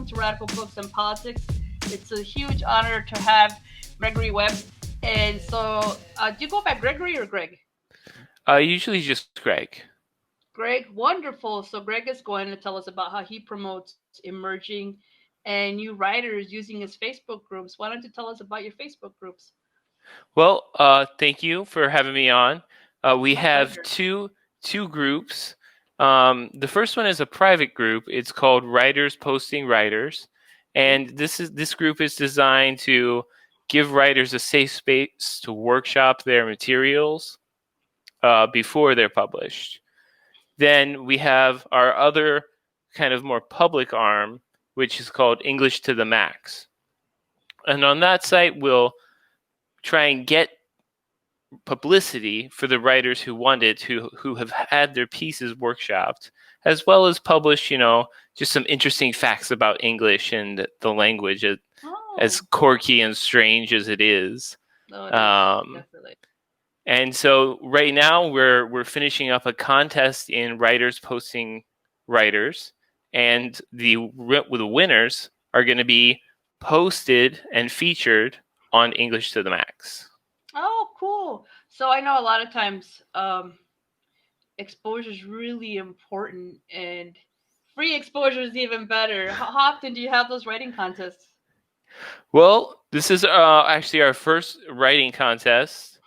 Welcome to Radical Books and Politics. It's a huge honor to have Gregory Webb. And so, do you go by Gregory or Greg? Usually just Greg. Greg, wonderful. So, Greg is going to tell us about how he promotes emerging and new writers using his Facebook groups. Why don't you tell us about your Facebook groups? Well, thank you for having me on. We My have pleasure. two groups. The first one is a private group. It's called Writers Posting Writers, Okay. and this group is designed to give writers a safe space to workshop their materials before they're published. Then we have our other kind of more public arm, which is called English to the Max. And on that site, we'll try and get publicity for the writers who want it, who have had their pieces workshopped, as well as publish, just some interesting facts about English and the language, as Oh, quirky and strange as it is. no, it is. Um, Definitely. and so right now we're finishing up a contest in writers posting writers, and the winners are going to be posted and featured on English to the Max. Oh, cool. So, I know a lot of times exposure is really important, and free exposure is even better. How often do you have those writing contests? Well, this is actually our first writing contest,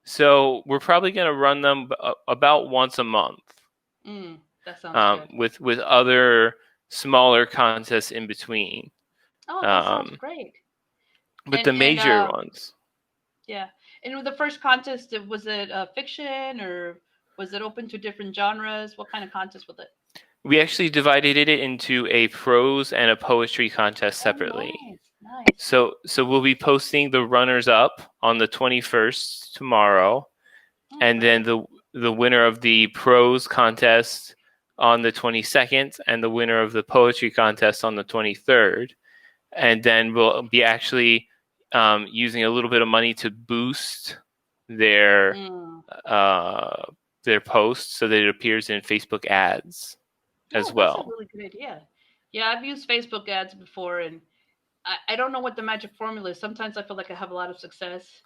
so we're probably going to run them about once a month, That sounds good. with other smaller contests in between. Oh, that sounds Um, great. but And the major ones, yeah. And with the first contest, was it fiction or was it open to different genres? What kind of contest was it? we actually divided it into a prose and a poetry contest Oh, separately. nice, nice. So we'll be posting the runners up on the 21st tomorrow, and Okay. then the winner of the prose contest on the 22nd, and the winner of the poetry contest on the 23rd. And then we'll be actually using a little bit of money to boost their Mm. uh, their posts so that it appears in Facebook ads as Oh, that's a well. really good idea. Yeah, I've used Facebook ads before, and I don't know what the magic formula is. Sometimes I feel like I have a lot of success,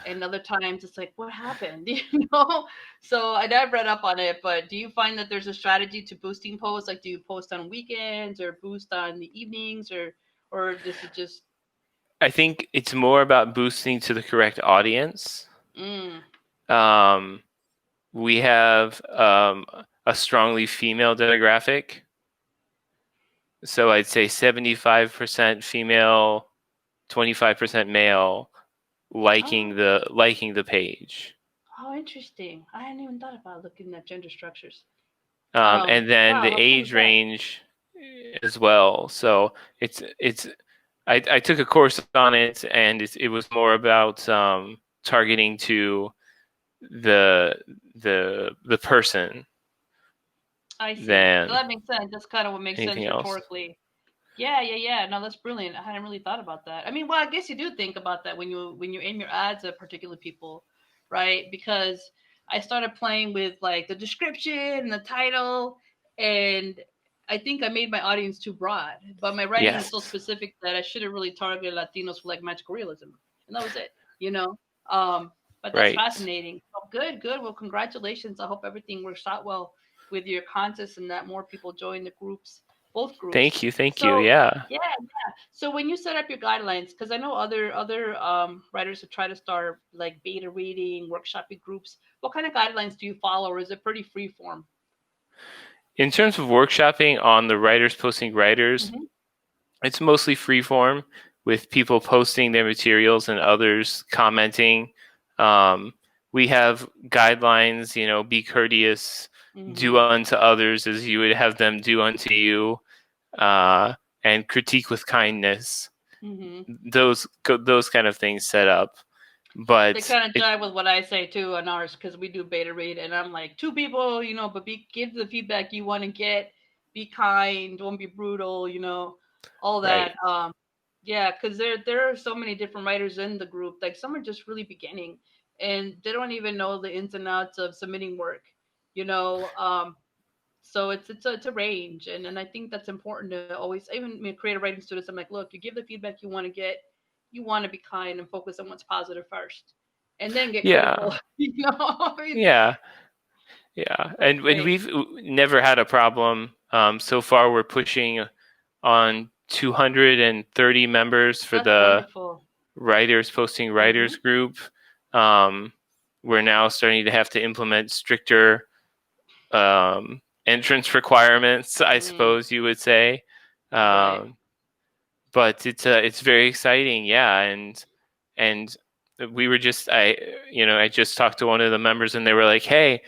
and other times it's like, what happened? So I've read up on it, but do you find that there's a strategy to boosting posts? Like, do you post on weekends or boost on the evenings, or is it just I think it's more about boosting to the correct audience. mm, Um, we have a strongly female demographic, so I'd say 75% female, 25% male, liking oh, the page. oh, interesting. I hadn't even thought about looking at gender structures. And then Wow, the how cool is age that? range as well. So it's I took a course on it, and it was more about targeting to the the person I see. So than that makes sense. That's kind of what makes anything sense else. rhetorically. Yeah, yeah, yeah. No, that's brilliant. I hadn't really thought about that. I mean, well, I guess you do think about that when you aim your ads at particular people, right? Because I started playing with like the description and the title, and I think I made my audience too broad. But my writing is so Yes, specific that I should have really targeted Latinos for like magical realism, and that was it. You know. Um, but that's right. fascinating. Oh, good, good. Well, congratulations. I hope everything works out well with your contest and that more people join the groups, both groups. Thank you, thank you. So Yeah. yeah, yeah. So when you set up your guidelines, because I know other writers have tried to start like beta reading, workshopping groups. What kind of guidelines do you follow, or is it pretty free form? In terms of workshopping on the writers posting writers, Mm-hmm. it's mostly free form, with people posting their materials and others commenting. Um, we have guidelines, be courteous, do Mm-hmm. unto others as you would have them do unto you, uh, and critique with kindness. Mm-hmm. Those kind of things set up, They but kind of jive with what I say too on ours because we do beta read, and I'm like two people, but give the feedback you want to get. Be kind, don't be brutal, all right, that. Yeah, because there are so many different writers in the group. Like some are just really beginning, and they don't even know the ins and outs of submitting work. You know, So it's a range, and I think that's important to always, even creative writing students. I'm like, look, you give the feedback you want to get, you want to be kind and focus on what's positive first, and then get critical. Yeah. I mean, Yeah. Yeah. that's And great. we've never had a problem. So far, we're pushing on 230 members for That's the wonderful. writers posting writers Hmm. group. Um, we're now starting to have to implement stricter entrance requirements, I Mm, suppose you would say. right. Um, but it's very exciting, yeah. And we were just I just talked to one of the members, and they were like, "Hey,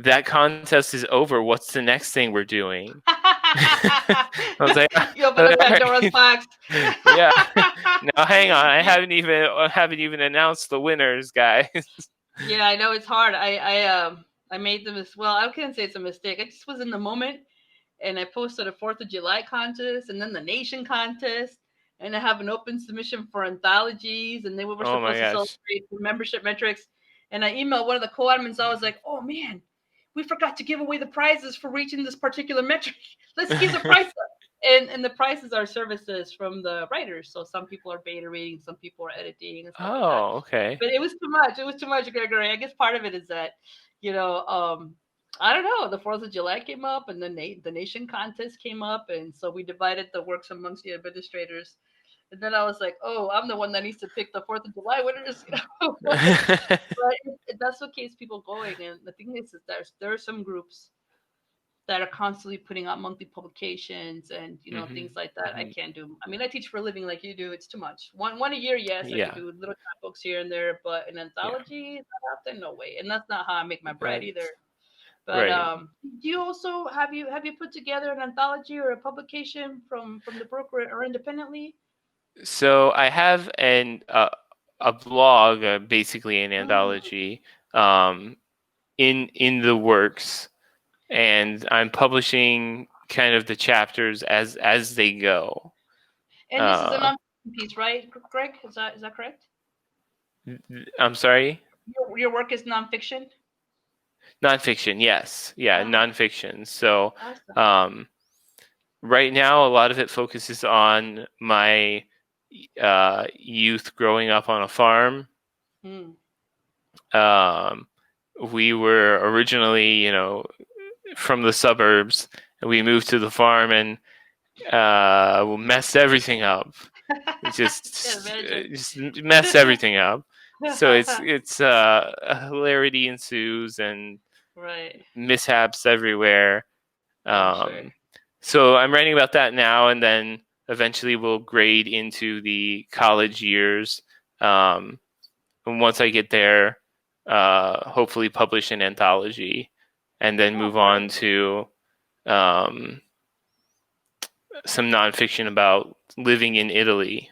that contest is over. What's the next thing we're doing?" I was like, You open "All the Pandora's right, box. yeah." Now hang on, I haven't even announced the winners, guys. Yeah, I know it's hard. I made them as well. I couldn't say it's a mistake. I just was in the moment, and I posted a Fourth of July contest, and then the Nation contest, and I have an open submission for anthologies, and they were Oh my supposed to gosh. celebrate the membership metrics. And I emailed one of the co-admins. I was like, "Oh man, we forgot to give away the prizes for reaching this particular metric. Let's give the prize up." And the prizes are services from the writers. So some people are beta reading, some people are editing, and stuff like that. Oh, okay. But it was too much. It was too much, Gregory. I guess part of it is that, you know, I don't know. The Fourth of July came up, and then the Nation contest came up, and so we divided the works amongst the administrators. And then I was like, oh, I'm the one that needs to pick the Fourth of July winners, but that's what keeps people going. And the thing is there are some groups that are constantly putting out monthly publications and Hmm. things like that. I Hmm. can't do. I mean, I teach for a living like you do. It's too much. One a year, yes, I could Yeah, do little books here and there, but an yeah. anthology that often, no way. And that's not how I make my bread either. Right, But right. do you also have you put together an anthology or a publication from the book or independently? So I have a blog, basically an Mm. anthology, um, in the works, and I'm publishing kind of the chapters as they go. And this is a Uh, nonfiction piece, right, Greg? Is that correct? I'm sorry, Your work is nonfiction. nonfiction. Yes, yeah, Ah, nonfiction. So awesome. um, right now, a lot of it focuses on my youth growing up on a farm. Mm. Um, we were originally, from the suburbs, and we moved to the farm and messed everything up. It Can't imagine. just messed everything up. So it's a hilarity ensues and Right. mishaps everywhere. I'm sure. Um, so I'm writing about that now, and then eventually we'll grade into the college years. Um, and once I get there, hopefully publish an anthology, and then Oh, move on great. to um, some nonfiction about living in Italy.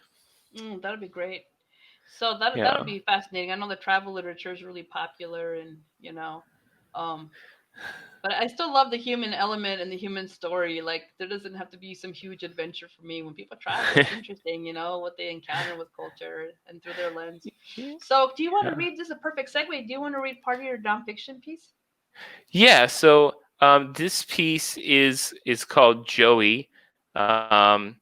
That'll be great. So that'll Yeah. be fascinating. I know the travel literature is really popular, and um, but I still love the human element and the human story. Like there doesn't have to be some huge adventure for me. When people travel, it's interesting, what they encounter with culture and through their lens. So, do you want to Yeah. read? This is a perfect segue. Do you want to read part of your nonfiction piece? Yeah. So this piece is called Joey. Um,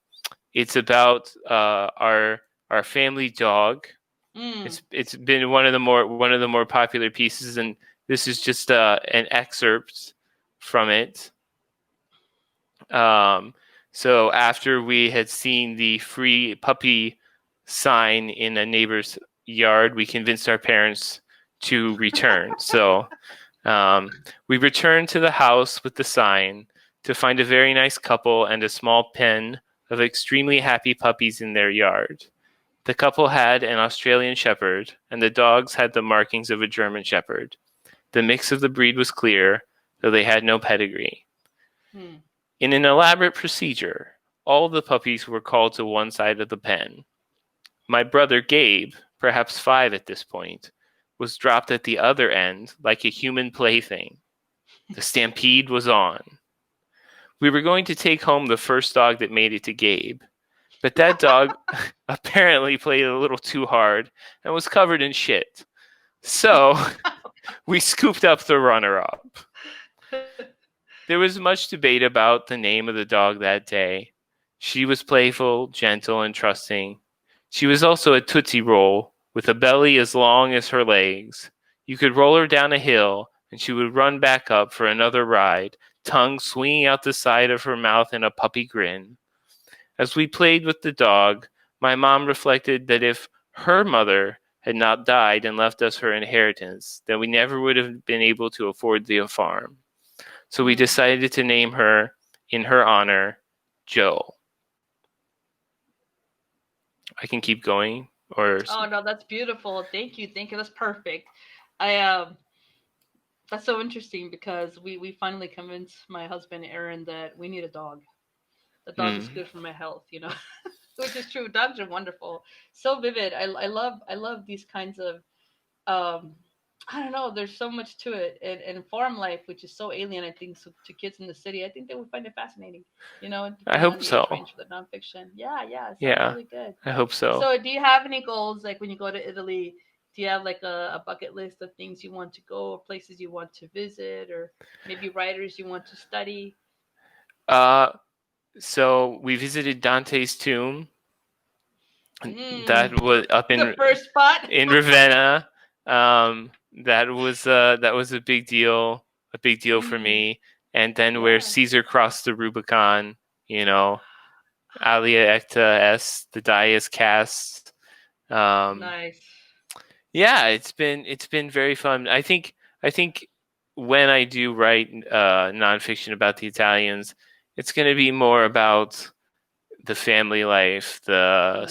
it's about our family dog. Mm. It's been one of the more popular pieces, and this is just an excerpt from it. Um, so after we had seen the free puppy sign in a neighbor's yard, we convinced our parents to return. So um, we returned to the house with the sign to find a very nice couple and a small pen of extremely happy puppies in their yard. The couple had an Australian Shepherd, and the dogs had the markings of a German Shepherd. The mix of the breed was clear, though they had no pedigree. Hmm. In an elaborate procedure, all the puppies were called to one side of the pen. My brother Gabe, perhaps 5 at this point, was dropped at the other end like a human plaything. The stampede was on. We were going to take home the first dog that made it to Gabe, but that dog apparently played a little too hard and was covered in shit. So we scooped up the runner up. there was much debate about the name of the dog that day. She was playful, gentle, and trusting. She was also a Tootsie Roll, with a belly as long as her legs. You could roll her down a hill, and she would run back up for another ride, tongue swinging out the side of her mouth in a puppy grin. As we played with the dog, my mom reflected that if her mother had not died and left us her inheritance, then we never would have been able to afford the farm. So we Mm. decided to name her, in her honor, Joe. I can keep going, or Oh no, that's beautiful. Thank you. That's perfect. I That's so interesting because we finally convinced my husband Aaron that we need a dog. The dog is hmm. good for my health, you know, which is true. Dogs are wonderful, so vivid. I love these kinds of um I don't know. There's so much to it, and farm life, which is so alien, I think, so, to kids in the city. I think they would find it fascinating, I depending on hope the age so. range for the nonfiction. Yeah, yeah, it sounds Yeah, really good. I hope so. So, do you have any goals, like when you go to Italy? Do you have like a bucket list of things you want to go, or places you want to visit, or maybe writers you want to study? Uh, so we visited Dante's tomb. Mm, That was up the first spot. in Ravenna. Um, that was a big deal for Mm, me. And then where yeah, Caesar crossed the Rubicon, you know, alia ecta est, the die is cast. Um, nice. yeah, it's been very fun. I think when I do write nonfiction about the Italians, it's going to be more about the family life, the Mm,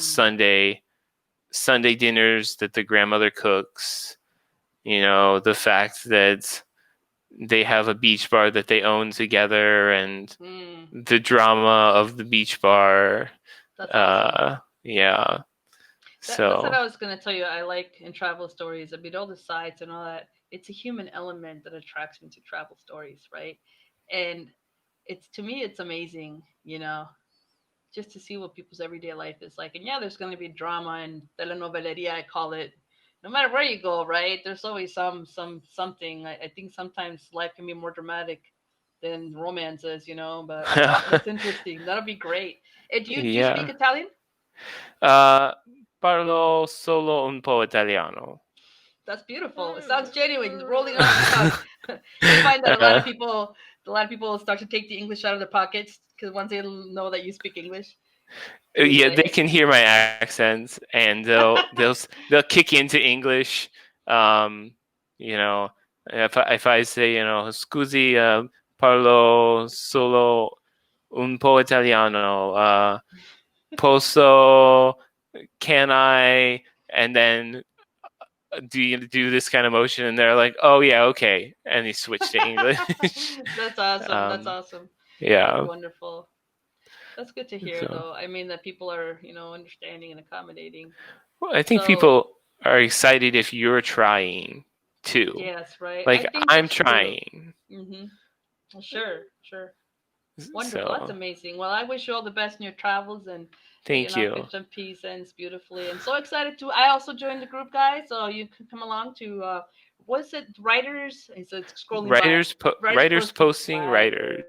Sunday dinners that the grandmother cooks. You know, the fact that they have a beach bar that they own together, and mm, the drama of the beach bar. that's awesome. Yeah. That's what So I was gonna tell you. I like in travel stories. I mean, all the sites and all that. It's a human element that attracts me to travel stories, right? And it's to me, it's amazing, just to see what people's everyday life is like. And yeah, there's gonna be drama and telenoveleria, I call it. No matter where you go, right? There's always something. I think sometimes life can be more dramatic than romances, But that's interesting. That'll be great. And do you speak yeah. Italian? Uh, Parlo solo un po' italiano. That's beautiful. It sounds genuine, rolling off the tongue. You find that a lot of people start to take the English out of their pockets because once they know that you speak English, they Yeah, they say, can hear my accents, and they'll kick into English. Um, you know, if I say, scusi, parlo solo un po' italiano. Posso, can I? And then do you do this kind of motion? And they're like, oh yeah, okay, and they switch to English. "That's awesome. That's um, awesome. That's yeah. wonderful. That's good to hear, So though. I mean that people are, understanding and accommodating. well, I think So people are excited if you're trying too. yes, right. I Like think I'm that's true. trying. Hmm. Sure, sure. Wonderful. That's So amazing. Well, I wish you all the best in your travels and that your thank you. nonfiction piece ends beautifully. And so excited to. I also joined the group, guys. So you can come along to. What's it? Writers. And so it's scrolling by. Writers Writers posting posting writers. writers.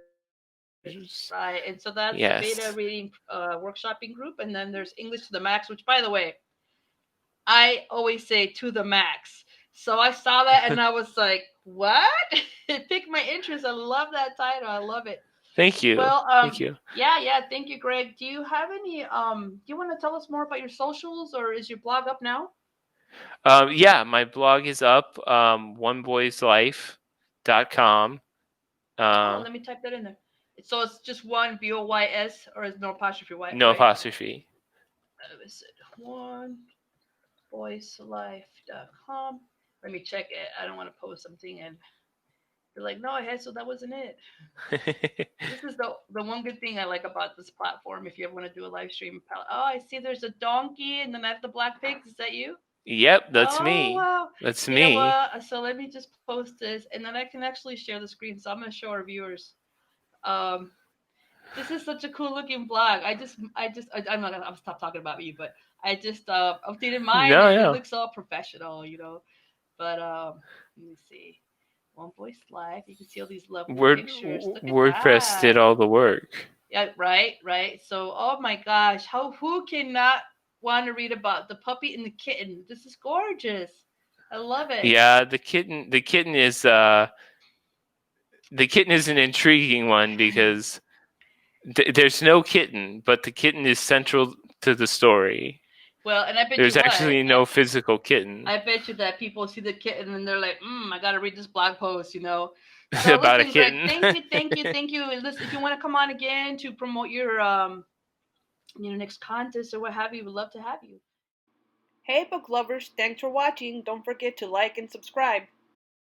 Right. And so that's the beta Yes. reading workshopping group. And then there's English to the Max, which, by the way, I always say to the max. So I saw that and I was like, what? It piqued my interest. I love that title. I love it. Thank you. Well, Thank you. yeah, yeah. Thank you, Greg. Do you have any? Do you want to tell us more about your socials, or is your blog up now? Yeah, my blog is up, oneboyslife.com. Oh, Uh, let me type that in there. So it's just one BOYS, or is no apostrophe Y, no right? apostrophe. Is it oneboyslife.com? Let me check it. I don't want to post something and you're like, no, I had, so that wasn't it. This is the one good thing I like about this platform. If you ever want to do a live stream, oh, I see there's a donkey and then I have the black pigs. Is that you? Yep, that's Oh me. wow! That's You know me. what? So let me just post this, and then I can actually share the screen. So I'm gonna show our viewers. Um, this is such a cool looking blog. I'm not gonna. I'll stop talking about you, but I just updated mine, No, and it no. looks all professional, But let me see. One Voice Live. You can see all these lovely Word pictures. Look at WordPress did that. all the work. Yeah, right, right. So, oh my gosh, who cannot want to read about the puppy and the kitten? This is gorgeous. I love it. Yeah, the kitten is an intriguing one because there's no kitten, but the kitten is central to the story. Well, and I bet you There's what. actually no physical kitten I bet you that people see the kitten and they're like, I got to read this blog post, you know. So about a listen, Greg, kitten. thank you, thank you, thank you. Listen, if you want to come on again to promote your next contest or what have you, we'd love to have you. Hey book lovers, thanks for watching. Don't forget to like and subscribe.